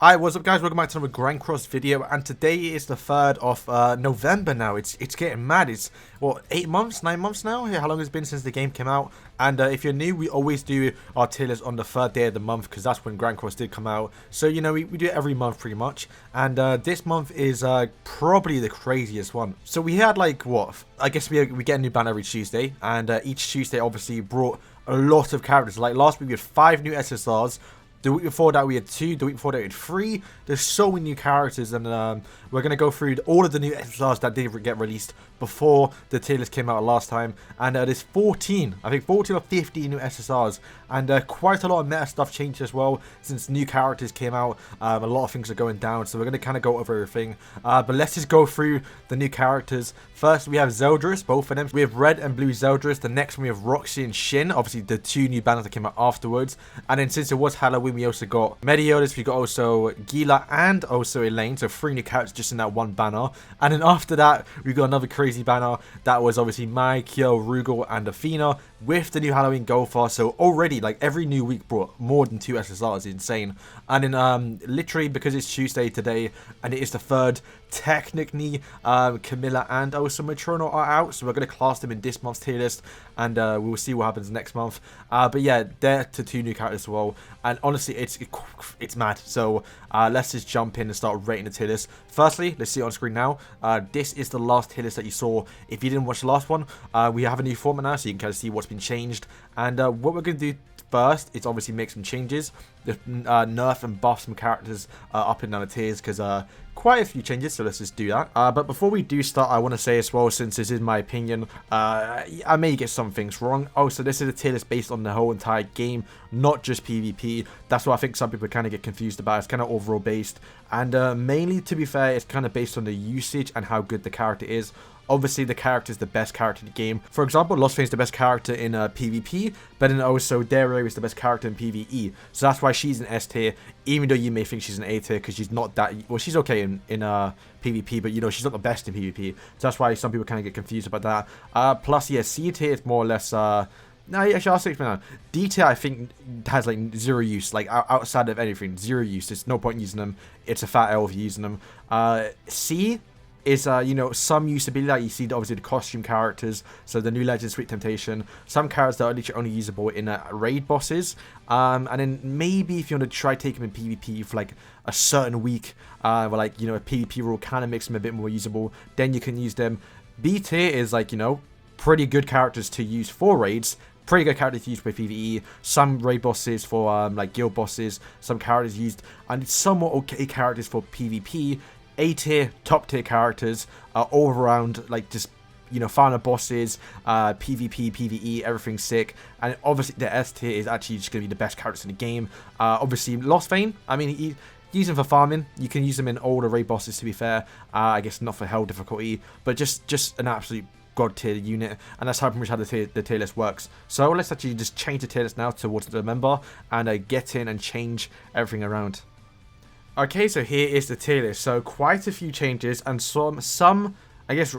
Hi, what's up guys, welcome back to another Grand Cross video, and today is the 3rd of November now. It's getting mad. It's, what, 8 months, 9 months now? Yeah, how long it's been since the game came out. And if you're new, we always do our tier list on the 3rd day of the month, because that's when Grand Cross did come out. So, you know, we do it every month pretty much. And this month is probably the craziest one. So we had like, what, I guess we get a new banner every Tuesday, and each Tuesday obviously brought a lot of characters. Like last week we had 5 new SSRs. The week before that we had 2, the week before that we had 3. There's so many new characters, and we're going to go through all of the new SSRs that did get released before the tier list came out last time. And there's 14, I think 14 or 15 new SSRs, and quite a lot of meta stuff changed as well since new characters came out. A lot of things are going down, so we're going to kind of go over everything. But let's just go through the new characters. First, we have Zeldris, both of them. We have Red and Blue Zeldris. The next one we have Roxy and Shin, obviously the 2 new banners that came out afterwards. And then since it was Halloween, we also got Meliodas, we got also Gila and also Elaine, so 3 new characters just in that one banner. And then after that, we got another crazy banner that was obviously Mai, Kyo, Rugal, and Athena with the new Halloween Goldfar. So already, like, every new week brought more than 2 SSRs. It's insane. And then literally, because it's Tuesday today and it is the 3rd, technically Camilla and also Matrono are out, so we're going to class them in this month's tier list, and we'll see what happens next month. But yeah, they're to 2 new characters as well, and honestly it's mad. So let's just jump in and start rating the tier list. Firstly, let's see it on screen now. This is the last tier list that you saw if you didn't watch the last one. We have a new format now, so you can kind of see what's been changed, and what we're going to do first is obviously make some changes, nerf and buff some characters up and down the tiers, because quite a few changes, so let's just do that. But before we do start, I want to say as well, since this is my opinion, I may get some things wrong. Oh, so this is a tier list based on the whole entire game, not just PvP. That's what I think some people kind of get confused about. It's kind of overall based, and mainly, to be fair, it's kind of based on the usage and how good the character is. Obviously, the character is the best character in the game. For example, Lost Flame is the best character in PvP, but then also Dario is the best character in PvE. So that's why she's an S tier, even though you may think she's an A tier, because she's not that... Well, she's okay in PvP, but, you know, she's not the best in PvP. So that's why some people kind of get confused about that. Plus, yeah, C tier is more or less... No, actually, I'll say it now. D tier, I think, has, like, 0 use. Like, outside of anything, 0 use. There's no point in using them. It's a fat L if you're using them. C is, you know, some usability. Like you see, obviously, the costume characters. So the new Legend, Sweet Temptation. Some characters that are literally only usable in raid bosses. And then maybe if you want to try taking them in PvP for, like, a certain week, where, like, you know, a PvP rule kind of makes them a bit more usable, then you can use them. B tier is, like, you know, pretty good characters to use for raids. Pretty good characters used for PvE, some raid bosses for like guild bosses, some characters used, and somewhat okay characters for PvP. A tier, top tier characters, all around, like, just, you know, final bosses, PvP, PvE, everything's sick. And obviously the S tier is actually just going to be the best characters in the game. Obviously Lost Flame, I mean, use them for farming. You can use them in all the raid bosses, to be fair. I guess not for hell difficulty, but just an absolute god tier unit, and that's how pretty much how the tier list works. So let's actually just change the tier list now towards the member, and get in and change everything around. Okay, so here is the tier list. So quite a few changes, and some I guess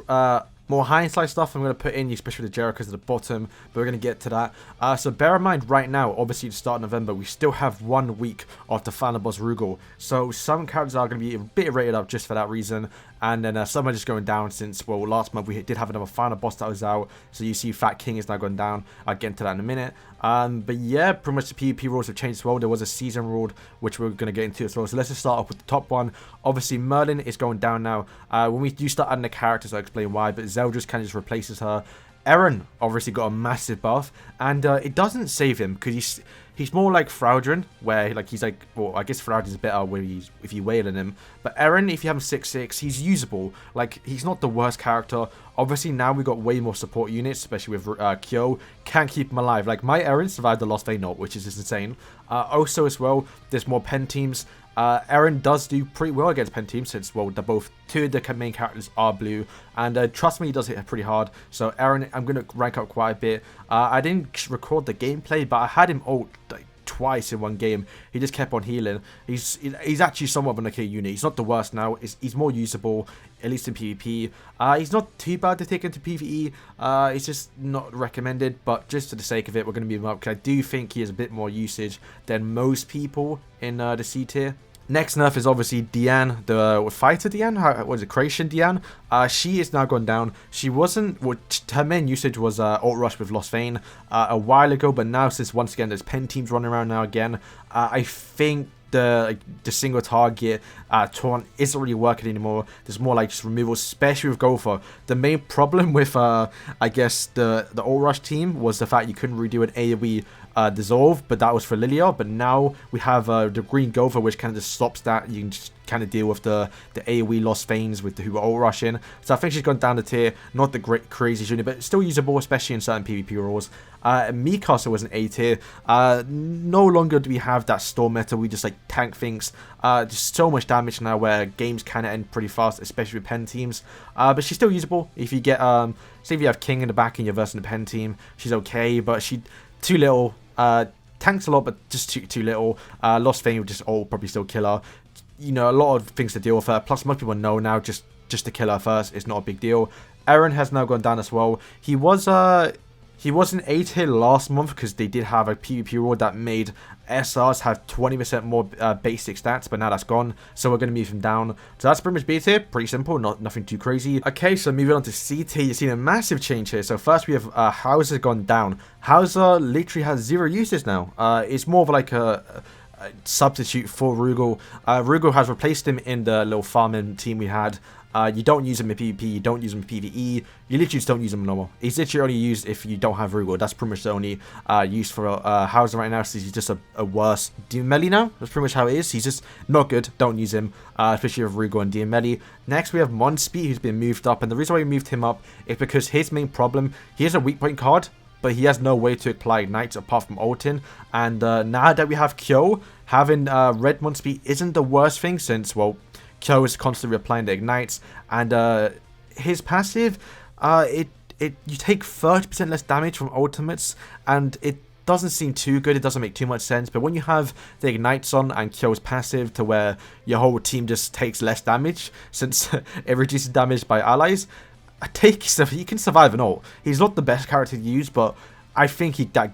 more hindsight stuff I'm going to put in, especially the Jericho's at the bottom, but we're going to get to that. So bear in mind, right now, obviously to start November, we still have 1 week of the final boss Rugal. So some characters are going to be a bit rated up just for that reason, and then some are just going down since, well, last month we did have another final boss that was out. So you see Fat King is now going down. I'll get into that in a minute. But yeah, pretty much the PvP rules have changed as well. There was a season rule, which we're going to get into as well. So let's just start off with the top one. Obviously, Merlin is going down now. When we do start adding the characters, I'll explain why, but Zeldris kind of just replaces her. Eren obviously got a massive buff, and it doesn't save him, because he's more like Fraudrin, where, like, he's like, well, I guess Fraudrin's better if you wail on him, but Eren, if you have him 6/6, he's usable. Like, he's not the worst character. Obviously now we've got way more support units, especially with Kyo. Can't keep him alive. Like, my Eren survived the Lost Vein, which is just insane. Also as well, there's more pen teams. Eren does do pretty well against pen teams, since, well, they're both 2 of the main characters are blue, and trust me, he does hit pretty hard. So Eren, I'm going to rank up quite a bit. I didn't record the gameplay, but I had him ult like twice in one game. He just kept on healing. He's actually somewhat of an okay unit. He's not the worst now. He's more usable, at least in PvP. He's not too bad to take into PvE. It's just not recommended, but just for the sake of it, we're going to move him up, because I do think he has a bit more usage than most people in the C tier. Next nerf is obviously Diane, the fighter Diane. What was it, Creation Diane? She is now gone down. She wasn't, her main usage was ult rush with Lost Vein a while ago, but now, since once again there's pen teams running around now again, I think the single target taunt isn't really working anymore. There's more like just removal, especially with Gopher. The main problem with I guess the ult rush team was the fact you couldn't redo an AoE dissolve, but that was for Lilia. But now we have the green Gopher, which kind of just stops that. You can just kind of deal with the AoE Lost Veins with who are ult rushing. So I think she's gone down the tier. Not the great crazy unit, but still usable, especially in certain PvP roles. Mikasa was an A tier. No longer do we have that storm meta. We just like tank things. Just so much damage now, where games kind of end pretty fast, especially with pen teams. But she's still usable. If you get say if you have King in the back and you're versing the pen team, she's okay, but she too little. Tanks a lot, but just too little. Lost Vein would just probably still kill her. You know, a lot of things to deal with her. Plus, most people know now just to kill her first is not a big deal. Eren has now gone down as well. He was an A tier last month, because they did have a PvP rule that made SRs have 20% more basic stats, but now that's gone, so we're going to move him down. So that's pretty much B tier, pretty simple, nothing too crazy. Okay, so moving on to C tier, you've seen a massive change here. So first we have Hauser gone down. Hauser literally has 0 uses now. It's more of like a substitute for Rugal. Rugal has replaced him in the little farming team we had. You don't use him in PvP, you don't use him in PvE, you literally just don't use him normal. He's literally only used if you don't have Rugal. That's pretty much the only use for Hauser right now, so he's just a worse Diameli now. That's pretty much how it is. He's just not good, don't use him, especially with Rugal and Diameli. Next we have Monspeed, who's been moved up, and the reason why we moved him up is because his main problem, he has a weak point card, but he has no way to apply ignites apart from ulting. And now that we have Kyo, having red Monspeed isn't the worst thing, since, well, Kyo is constantly applying the ignites, and his passive, you take 30% less damage from ultimates, and it doesn't seem too good, it doesn't make too much sense. But when you have the ignites on and Kyo's passive to where your whole team just takes less damage, since it reduces damage by allies, he can survive an ult. He's not the best character to use, but I think that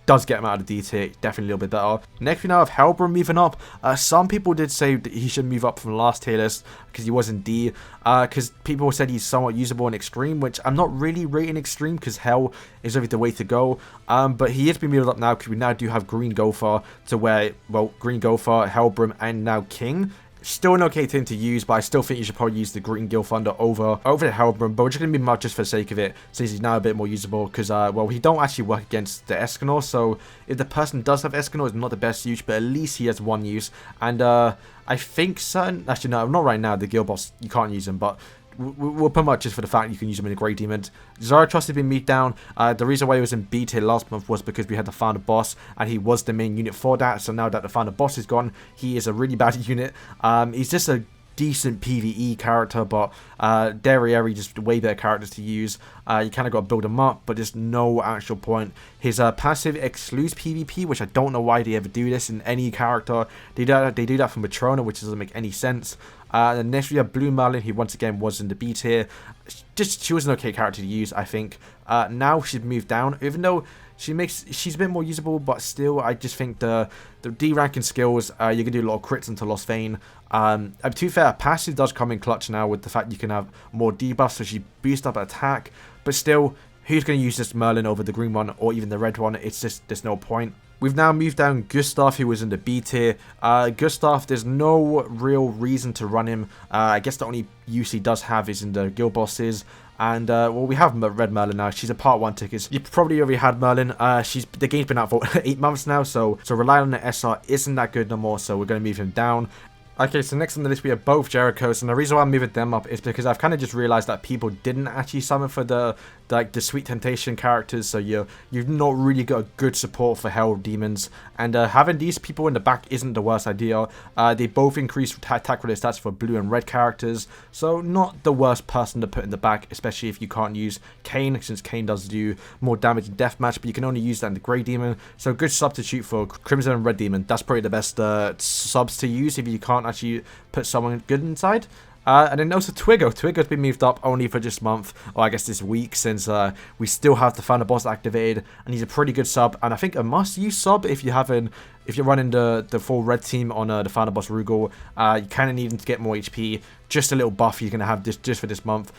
does get him out of D tier, definitely a little bit better. Next we now have Hellbrim moving up. Some people did say that he should move up from the last tier list because he was in D, because people said he's somewhat usable in Extreme, which I'm not really rating Extreme because Hell is really the way to go. But he is being moved up now because we now do have Green Gopher, to where, well, Green Gopher, Hellbrim, and now King. Still an okay thing to use, but I still think you should probably use the Green Gilthunder over the Hellbrim, but we're just going to be just for the sake of it, since he's now a bit more usable, because, well, he don't actually work against the Escanor, so if the person does have Escanor, it's not the best use, but at least he has one use, and, I think actually, no, not right now, the Guild Boss, you can't use him, but we'll put much just for the fact you can use him in a Grey Demon. Zarathustra has been moved down. The reason why he was in B tier last month was because we had the Founder Boss, and he was the main unit for that. So now that the Founder Boss is gone, he is a really bad unit. He's just a decent PvE character, but Derriere just way better characters to use. You kind of got to build them up, but there's no actual point. His passive excludes PvP, which I don't know why they ever do this in any character. They do that for Matrona, which doesn't make any sense. And next we have Blue Merlin, who once again was in the B tier. She was an okay character to use, I think. Now she's moved down, even though she's a bit more usable, but still, I just think the D ranking skills, you can do a lot of crits into Lost Vein. To be fair, passive does come in clutch now with the fact you can have more debuffs, so she boosts up attack. But still, who's going to use this Merlin over the green one or even the red one? It's just, there's no point. We've now moved down Gustav, who was in the B tier. Gustav, there's no real reason to run him. I guess the only use he does have is in the guild bosses. And, well, we have Red Merlin now. She's a part 1 ticket. You probably already had Merlin. The game's been out for 8 months now, so relying on the SR isn't that good no more, so we're going to move him down. Okay, so next on the list we have both Jerichos, and the reason why I'm moving them up is because I've kind of just realized that people didn't actually summon for the like the Sweet Temptation characters, so you've not really got a good support for Hell Demons, and having these people in the back isn't the worst idea. They both increase attack related stats for blue and red characters, so not the worst person to put in the back, especially if you can't use Kane, since Kane does do more damage in deathmatch, but you can only use that in the Grey Demon, so good substitute for Crimson and Red Demon. That's probably the best subs to use if you can't actually put someone good inside. And then also Twiggo. Twiggo's been moved up only for this month, or I guess this week, since we still have the Final Boss activated, and he's a pretty good sub, and I think a must-use sub if you're running the full red team on the Final Boss Rugal. You kind of need him to get more HP. Just a little buff he's going to have just for this month,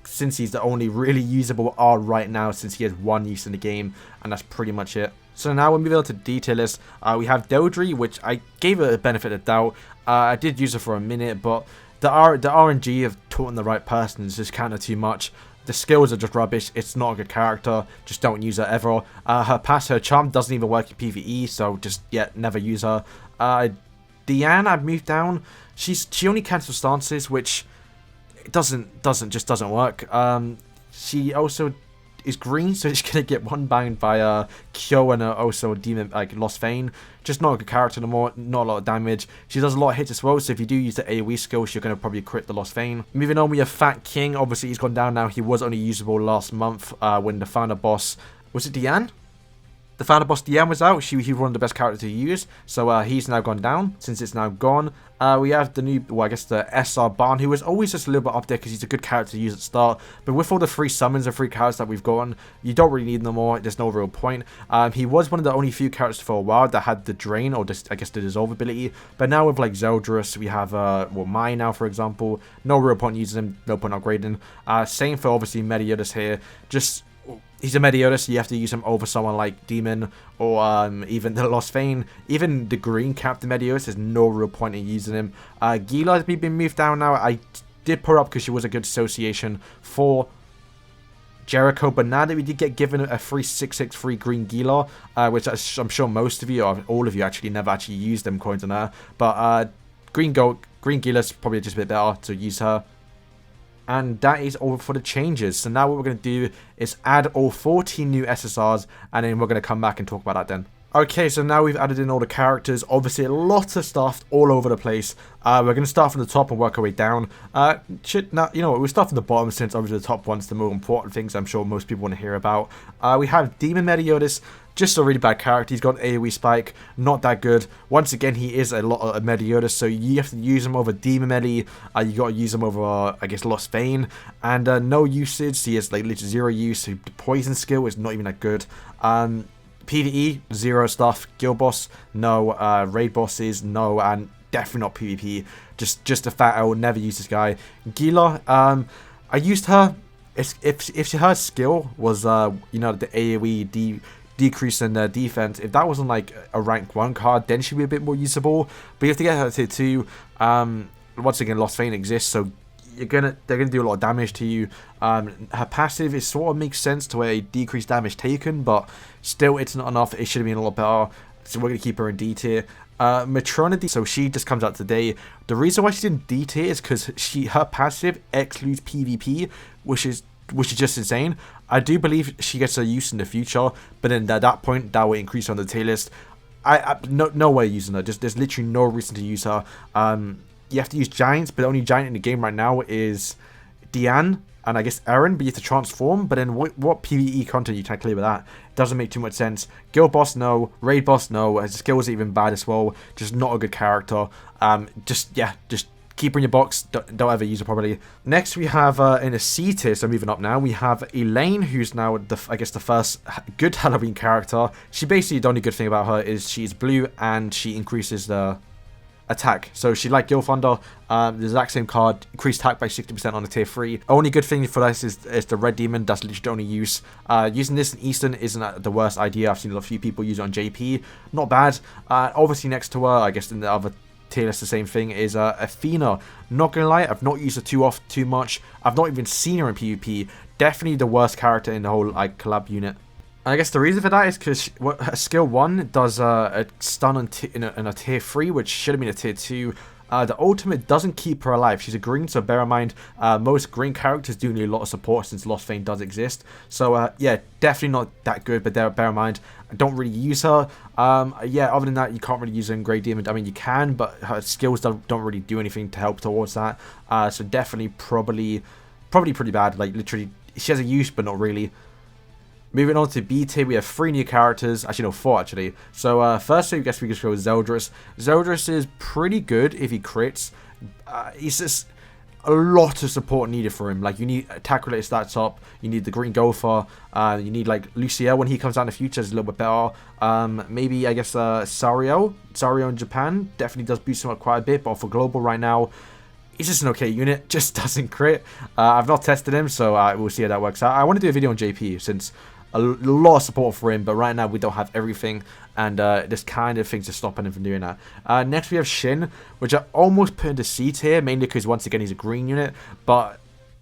since he's the only really usable R right now, since he has one use in the game, and that's pretty much it. So now we're moving on to detail list. We have Deldry, which I gave it a benefit of doubt. I did use it for a minute, but the RNG of taught the right person is just kind of too much. The skills are just rubbish. It's not a good character. Just don't use her ever. Her charm doesn't even work in PvE, so just never use her. Diane, I've moved down. She only cancels stances, which doesn't work. She also is green, so she's gonna get one banged by Kyo and also a demon like Lost Vein. Just not a good character anymore, not a lot of damage. She does a lot of hits as well, so if you do use the AoE skill, you're gonna probably crit the Lost Vein. Moving on, we have Fat King. Obviously he's gone down now. He was only usable last month when the final boss, was it Diane? The final boss Diane was out. He was one of the best characters to use, so he's now gone down. Since it's now gone, we have the new, well, I guess the SR Barn, who was always just a little bit up there because he's a good character to use at the start. But with all the free summons and free characters that we've gotten, you don't really need them more. There's no real point. He was one of the only few characters for a while that had the drain, or just, I guess, the dissolve ability. But now with like Zeldris, we have Mai now, for example. No real point using him. No point upgrading. Same for obviously Meliodas here. Just, he's a Meliodas, so you have to use him over someone like Demon or even the Lost Vein. Even the green Captain Meliodas, there's no real point in using him. Gila has been moved down now. I did put her up because she was a good association for Jericho, but now that we did get given a free 6/6 free green Gila, which I'm sure most of you, or all of you actually, never actually used them coins on her. But green Gila's probably just a bit better to use her. And that is all for the changes. So now what we're going to do is add all 14 new SSRs, and then we're going to come back and talk about that then. Okay, so now we've added in all the characters. Obviously, a lot of stuff all over the place. We're going to start from the top and work our way down. Now, you know what, we'll start from the bottom, since obviously the top one's the more important things I'm sure most people want to hear about. We have Demon Meliodas. Just a really bad character. He's got an AoE spike, not that good. Once again, he is a lot of Meliodas, so you have to use him over Demon Meli. You got to use him over, I guess, Lost Vein. And no usage. He has like literally 0 use. So the poison skill is not even that good. PvE, 0 stuff. Guild boss, no. Raid bosses, no. And definitely not PvP. Just a fat L. Never use this guy. Gila, I used her. If her skill was, you know, the AoE decrease in their defense, if that wasn't like a rank 1 card, then she'd be a bit more usable. But you have to get her to tier 2. Once again, Lost Vein exists, so they're gonna do a lot of damage to you. Her passive is sort of makes sense to a decreased damage taken, but still it's not enough. It should have been a lot better, so we're gonna keep her in D tier. Matronity, so she just comes out today. The reason why she's in D tier is because her passive excludes PvP, which is just insane. I do believe she gets a use in the future, but then at that point, that will increase on the tier list. No way using her. There's literally no reason to use her. You have to use Giants, but the only Giant in the game right now is Diane and I guess Eren, but you have to transform. But then what PvE content you can clear with that? Doesn't make too much sense. Guild boss, no. Raid boss, no. His skills are even bad as well. Just not a good character. Just keep her in your box. Don't ever use her properly. Next, we have in a C tier, so moving up now, we have Elaine, who's now I guess the first good Halloween character. She basically, the only good thing about her is she's blue and she increases the attack. So she like Gil Thunder, the exact same card, increased attack by 60% on a tier 3. Only good thing for this is the Red Demon. That's literally the only use. Using this in Eastern isn't the worst idea. I've seen a few people use it on JP. Not bad. Obviously next to her, I guess in the other tier list, the same thing is Athena. Not gonna lie, I've not used her too much. I've not even seen her in PvP. Definitely the worst character in the whole like collab unit. I guess the reason for that is because her skill 1 does a stun in a tier 3, which should have been a tier 2. The ultimate doesn't keep her alive. She's a green, so bear in mind, most green characters do need a lot of support since Lost Vein does exist. So yeah, definitely not that good, but bear in mind, I don't really use her. Yeah, other than that, you can't really use her in Grey Demon. I mean, you can, but her skills don't really do anything to help towards that. So definitely, probably pretty bad. Like, literally, she has a use, but not really. Moving on to B tier, we have 3 new characters. Actually, no, 4 actually. So, firstly, I guess we could go with Zeldris. Zeldris is pretty good if he crits. He's just a lot of support needed for him. Like, you need attack-related stats up. You need the Green Gopher. You need, like, Luciel when he comes out in the future is a little bit better. Maybe, I guess, Sario. Sario in Japan definitely does boost him up quite a bit. But for global right now, he's just an okay unit. Just doesn't crit. I've not tested him, so we'll see how that works out. I want to do a video on JP since a lot of support for him, but right now we don't have everything, and there's kind of things to stop him from doing that. Next we have Shin, which I almost put into C tier, mainly because once again he's a green unit, but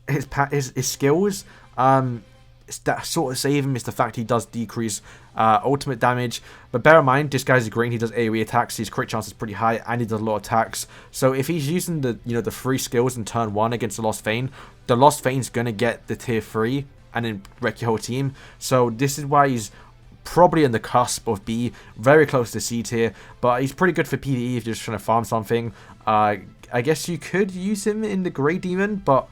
his skills, that sort of save him is the fact he does decrease ultimate damage. But bear in mind, this guy's green, he does AoE attacks, his crit chance is pretty high, and he does a lot of attacks. So if he's using the the 3 skills in turn 1 against the Lost Vein's gonna get the tier 3 and then wreck your whole team. So this is why he's probably on the cusp of B, very close to C tier, but he's pretty good for PvE if you're just trying to farm something. I guess you could use him in the Grey Demon, but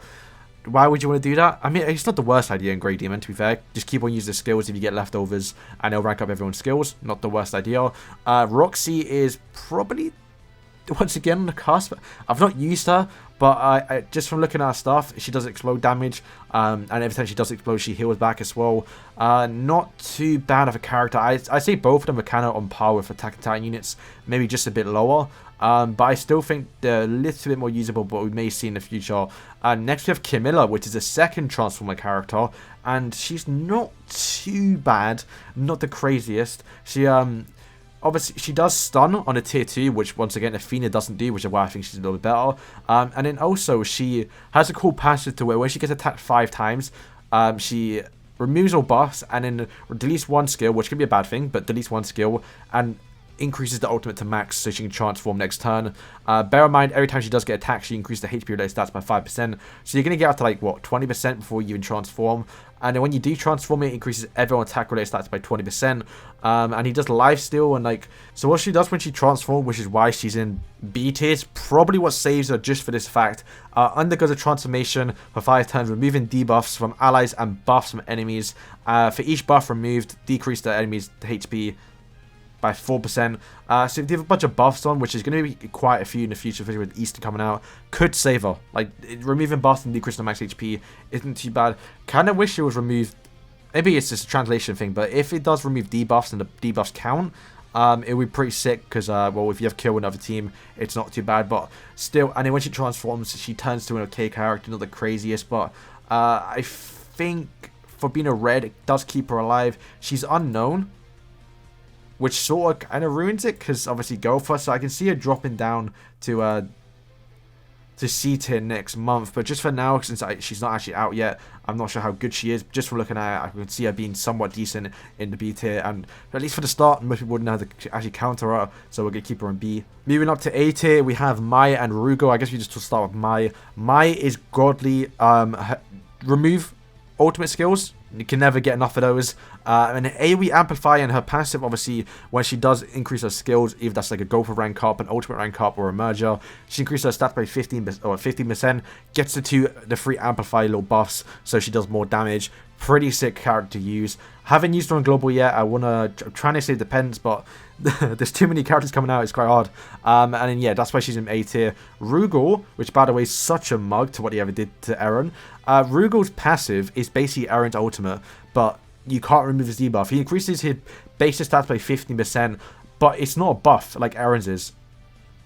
why would you want to do that? I mean, it's not the worst idea in Grey Demon, to be fair. Just keep on using the skills if you get leftovers, and it'll rank up everyone's skills. Not the worst idea. Roxy is probably, once again, on the cusp. I've not used her, but I just from looking at her stuff, she does explode damage, and every time she does explode, she heals back as well. Not too bad of a character. I say both of them are kind of on par with Attack and Titan units, maybe just a bit lower. But I still think they're a little bit more usable, but we may see in the future. Next we have Camilla, which is a second Transformer character, and she's not too bad, not the craziest. She obviously, she does stun on a tier 2, which once again Athena doesn't do, which is why I think she's a little bit better. And then also, she has a cool passive to where when she gets attacked 5 times, she removes all buffs and then deletes 1 skill, which can be a bad thing, but deletes 1 skill and increases the ultimate to max so she can transform next turn. Bear in mind, every time she does get attacked, she increases the HP related stats by 5%. So you're going to get up to like, what, 20% before you even transform. And then when you do transform, it increases everyone's attack related stats by 20%. And he does lifesteal and like, so what she does when she transforms, which is why she's in B tier, is probably what saves her just for this fact. Undergoes a transformation for 5 turns, removing debuffs from allies and buffs from enemies. For each buff removed, decrease the enemy's HP by 4%. So if you have a bunch of buffs on, which is going to be quite a few in the future, especially with Easter coming out, could save her. Like, removing buffs and decreasing the max HP isn't too bad. Kind of wish it was removed. Maybe it's just a translation thing, but if it does remove debuffs and the debuffs count, it would be pretty sick, because, well, if you have kill another team, it's not too bad, but still, and then when she transforms, she turns to an okay character, not the craziest, but I think for being a red, it does keep her alive. She's unknown, which sort of kind of ruins it, because obviously Gopher, so I can see her dropping down to C tier next month, but just for now, since she's not actually out yet, I'm not sure how good she is. Just from looking at it, I can see her being somewhat decent in the B tier, and at least for the start, most people wouldn't know how to actually counter her, so we're going to keep her in B. Moving up to A tier, we have Mai and Rugo. I guess we just start with Mai. Mai is godly. Remove ultimate skills. You can never get enough of those. And AoE Amplify and her passive, obviously, when she does increase her skills, either that's like a Gopher rank up, an Ultimate rank up, or a Merger, she increases her stats by 15%, gets the 3 Amplify little buffs, so she does more damage. Pretty sick character to use. Haven't used her on global yet. I'm trying to say it depends, but there's too many characters coming out. It's quite hard. And then, yeah, that's why she's in A tier. Rugal, which, by the way, is such a mug to what he ever did to Eren. Rugal's passive is basically Eren's ultimate, but you can't remove his debuff. He increases his base stats by 15%, but it's not a buff like Eren's is.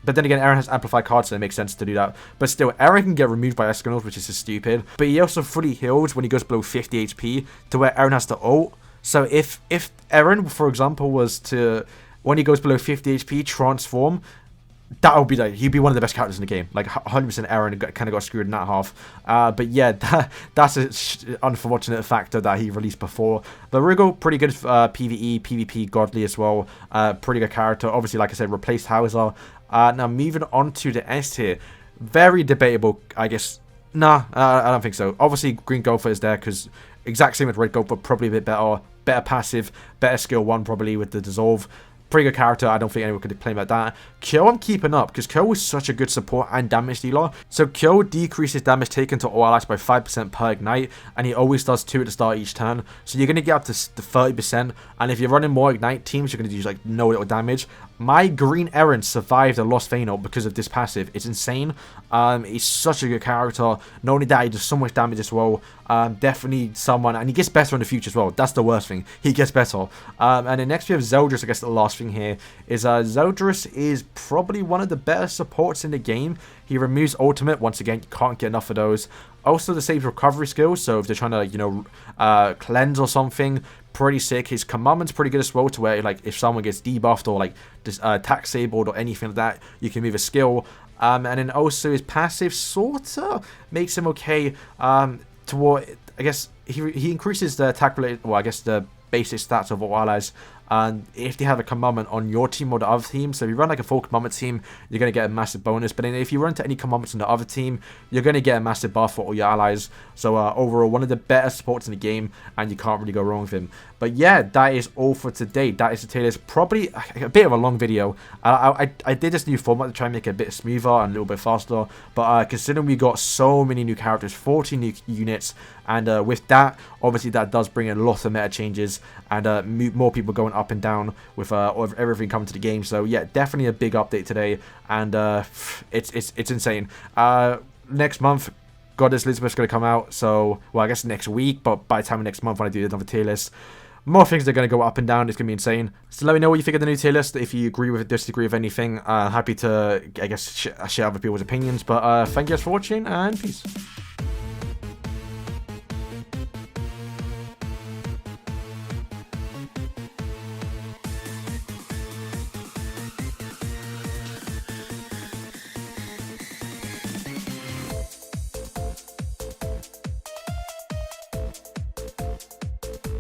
But then again, Eren has amplified cards, so it makes sense to do that. But still, Eren can get removed by Escanors, which is just stupid. But he also fully heals when he goes below 50 HP, to where Eren has to ult. So if Eren, for example, was to, when he goes below 50 HP, transform, that would be like, he'd be one of the best characters in the game. Like 100% Aaron kind of got screwed in that half. But yeah, that's an unfortunate factor that he released before. But Rugal, pretty good PvE, PvP, godly as well. Pretty good character. Obviously, like I said, replaced Hauser. Now moving on to the S tier. Very debatable, I guess. Nah, I don't think so. Obviously, Green Gopher is there because exact same with Red Gopher, probably a bit better. Better passive, better skill 1 probably with the Dissolve. Pretty good character. I don't think anyone could claim about that. Kyo I'm keeping up because Kyo is such a good support and damage dealer. So Kyo decreases damage taken to all allies by 5% per ignite, and he always does 2 at the start of each turn. So you're going to get up to the 30%, and if you're running more ignite teams, you're going to do like no little damage. My green Eren survived a Lost Phainot because of this passive. It's insane. He's such a good character. Not only that, he does so much damage as well. Definitely someone, and he gets better in the future as well. That's the worst thing. He gets better. And then next we have Zeldris. I guess the last thing here is Zeldris is probably one of the better supports in the game. He removes ultimate. Once again, you can't get enough of those. Also, the saves recovery skills. So if they're trying to, you know, cleanse or something, pretty sick. His commandment's pretty good as well, to where like if someone gets debuffed or like attack disabled or anything like that, you can move a skill. And then also his passive sorta makes him okay. Toward, I guess he increases the attack related, well, I guess the basic stats of all allies. And if they have a commandment on your team or the other team, so if you run like a full commandment team, you're going to get a massive bonus. But then if you run to any commandments on the other team, you're going to get a massive buff for all your allies. So overall, one of the better supports in the game, and you can't really go wrong with him. But yeah, that is all for today. That is the tier list. Probably a bit of a long video. I did this new format to try and make it a bit smoother and a little bit faster. But considering we got so many new characters, 40 new units, and with that, obviously that does bring a lot of meta changes and more people going up and down with everything coming to the game. So yeah, definitely a big update today, and it's insane. Next month, Goddess Elizabeth's going to come out, so, well, I guess next week, but by the time of next month when I do another tier list, more things are going to go up and down. It's going to be insane. So let me know what you think of the new tier list. If you agree with it, disagree with anything, happy to, I guess, share other people's opinions. But thank you guys for watching, and peace.